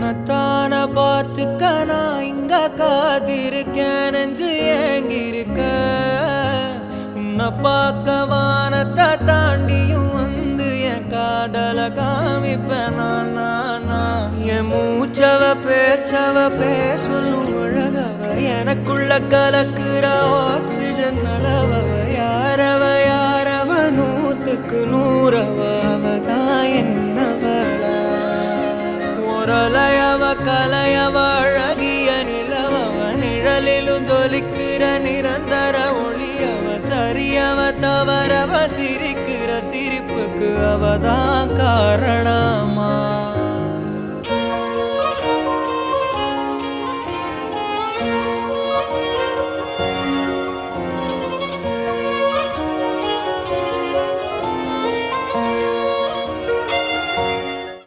உன்னத்தான பார்த்துக்க நான் இங்க காத்திருக்கேன் நெஞ்சு ஏங்கிருக்க உன்னை பார்க்க வானத்தை தாண்டியும் வந்து என் காதல காமிப்பேன் நான் என் மூச்சவ பேச்சவ பேசலும் அழகவ எனக்குள்ள கலக்குற ஆக்சிஜன் அளவவ யாரவ நூத்துக்கு நூறவ அவதான் என்னவள முரலையவ கலையவ அழகிய நிலவவ நிழலிலும் ஜொலிக்கிற நிரந்தர ஒளியவ சரியவ தவறவ சிரிக்கிற சிரிப்புக்கு அவதான் காரணம்